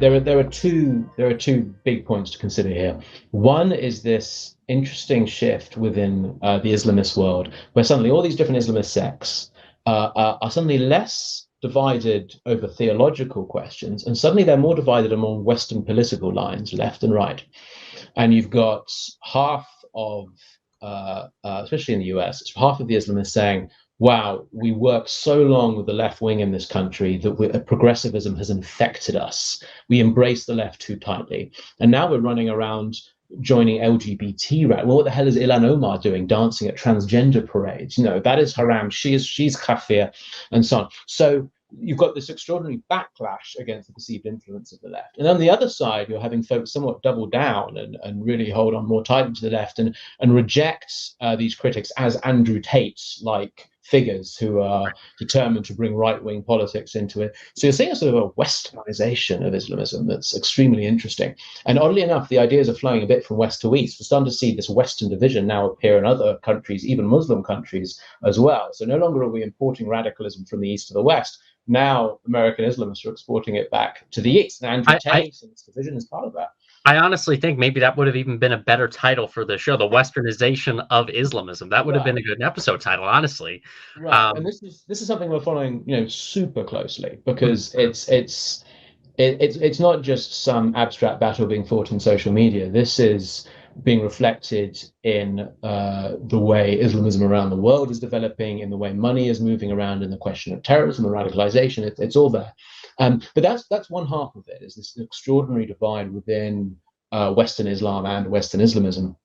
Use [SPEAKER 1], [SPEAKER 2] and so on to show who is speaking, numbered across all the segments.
[SPEAKER 1] There are two big points to consider here. One is this interesting shift within the Islamist world, where suddenly all these different Islamist sects are suddenly less divided over theological questions, and suddenly they're more divided among Western political lines, left and right. And you've got half of, especially in the US, it's half of the Islamists saying, wow, we worked so long with the left wing in this country that progressivism has infected us. We embrace the left too tightly. And now we're running around joining LGBT, right? Well, what the hell is Ilan Omar doing, dancing at transgender parades? That is haram. She's kafir, and so on. So you've got this extraordinary backlash against the perceived influence of the left. And on the other side, you're having folks somewhat double down and really hold on more tightly to the left and reject these critics as Andrew Tate-like figures who are determined to bring right-wing politics into it. So you're seeing a sort of a westernization of Islamism that's extremely interesting. And oddly enough, the ideas are flowing a bit from west to east. We're starting to see this Western division now appear in other countries, even Muslim countries as well. So no longer are we importing radicalism from the east to the west. Now American Islamists are exporting it back to the east. And Andrew Tate and this division is part of that.
[SPEAKER 2] I honestly think maybe that would have even been a better title for the show, The Westernization of Islamism. That would have been a good episode title, honestly.
[SPEAKER 1] Right. And this is something we're following, super closely, because it's not just some abstract battle being fought in social media. This is being reflected in the way Islamism around the world is developing, in the way money is moving around, in the question of terrorism and radicalization. It's all there. But that's one half of it, is this extraordinary divide within Western Islam and Western Islamism.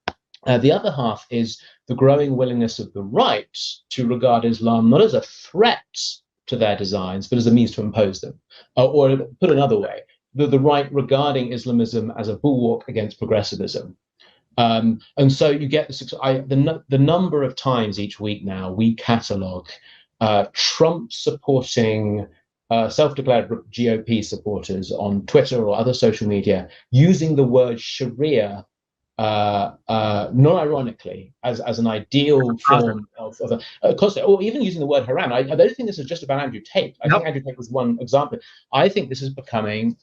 [SPEAKER 1] The other half is the growing willingness of the right to regard Islam not as a threat to their designs, but as a means to impose them. Or put another way, the right regarding Islamism as a bulwark against progressivism. And so you get the number of times each week now we catalogue Trump supporting self-declared GOP supporters on Twitter or other social media using the word Sharia, non-ironically, as an ideal form of a concept, or even using the word haram. I don't think this is just about Andrew Tate. I think Andrew Tate was one example. I think this is becoming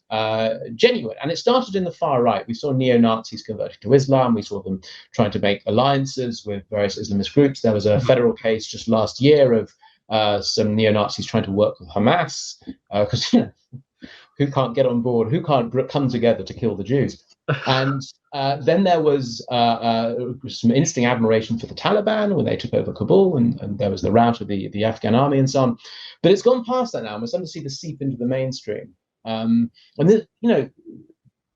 [SPEAKER 1] genuine, and it started in the far right. We saw neo-Nazis converting to Islam. We saw them trying to make alliances with various Islamist groups. There was a federal case just last year of some neo-Nazis trying to work with Hamas, because who can't get on board, who can't come together to kill the Jews? And then there was some interesting admiration for the Taliban when they took over Kabul, and there was the rout of the Afghan army and so on. But it's gone past that now, and we're starting to see this seep into the mainstream. And this, there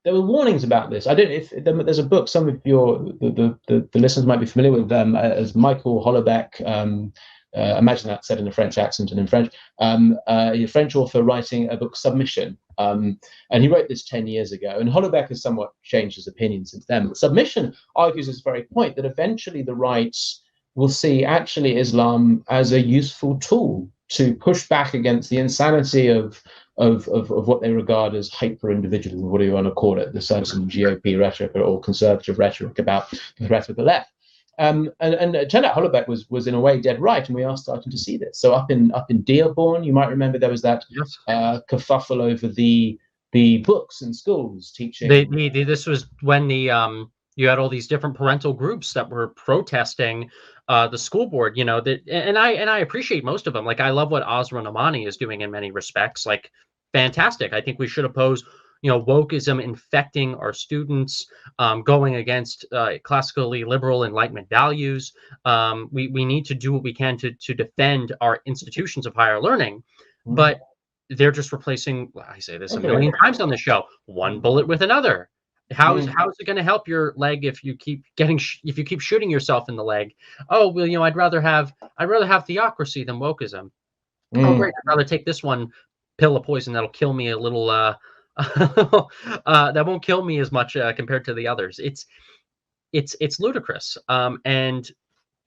[SPEAKER 1] were warnings about this. I don't know if there's a book some of the listeners might be familiar with, as Michael Holoubek. Imagine that said in a French accent and in French. A French author writing a book, Submission. And he wrote this 10 years ago. And Holoubek has somewhat changed his opinion since then. But Submission argues this very point, that eventually the right will see actually Islam as a useful tool to push back against the insanity of what they regard as hyper-individualism, what do you want to call it, the certain GOP rhetoric or conservative rhetoric about the threat of the left. And it turned out Holoubek was in a way dead right, and we are starting to see this. So up in Dearborn, you might remember there was that kerfuffle over the books in schools teaching.
[SPEAKER 2] This was when you had all these different parental groups that were protesting the school board. And I appreciate most of them. Like, I love what Asra Namani is doing in many respects. Like, fantastic. I think we should oppose wokeism infecting our students, going against classically liberal Enlightenment values. We need to do what we can to defend our institutions of higher learning, but they're just replacing, I say this a million times on the show, one bullet with another. How is it going to help your leg if you keep shooting yourself in the leg? Oh, well, I'd rather have theocracy than wokeism. Oh, great, I'd rather take this one pill of poison that'll kill me a little. That won't kill me as much compared to the others. It's ludicrous, and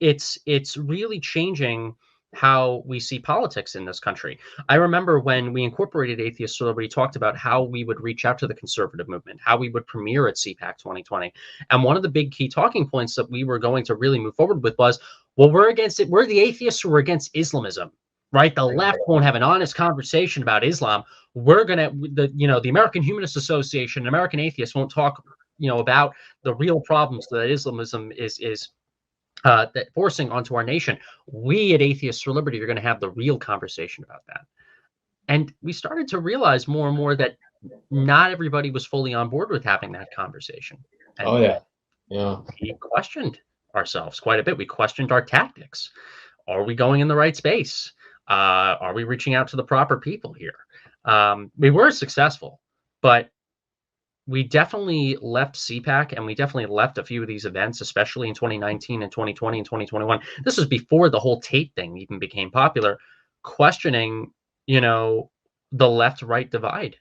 [SPEAKER 2] it's really changing how we see politics in this country. I remember when we incorporated Atheist Celebrity, talked about how we would reach out to the conservative movement, how we would premiere at CPAC 2020, and one of the big key talking points that we were going to really move forward with was, well, we're against it. We're the atheists who are against Islamism. right? The left won't have an honest conversation about Islam. We're gonna, the American Humanist Association, American Atheists won't talk, about the real problems that Islamism is that forcing onto our nation. We at Atheists for Liberty are going to have the real conversation about that. And we started to realize more and more that not everybody was fully on board with having that conversation. And we questioned ourselves quite a bit. We questioned our tactics. Are we going in the right space? Are we reaching out to the proper people here? We were successful, but we definitely left CPAC, and we definitely left a few of these events, especially in 2019 and 2020 and 2021. This was before the whole Tate thing even became popular, questioning, the left-right divide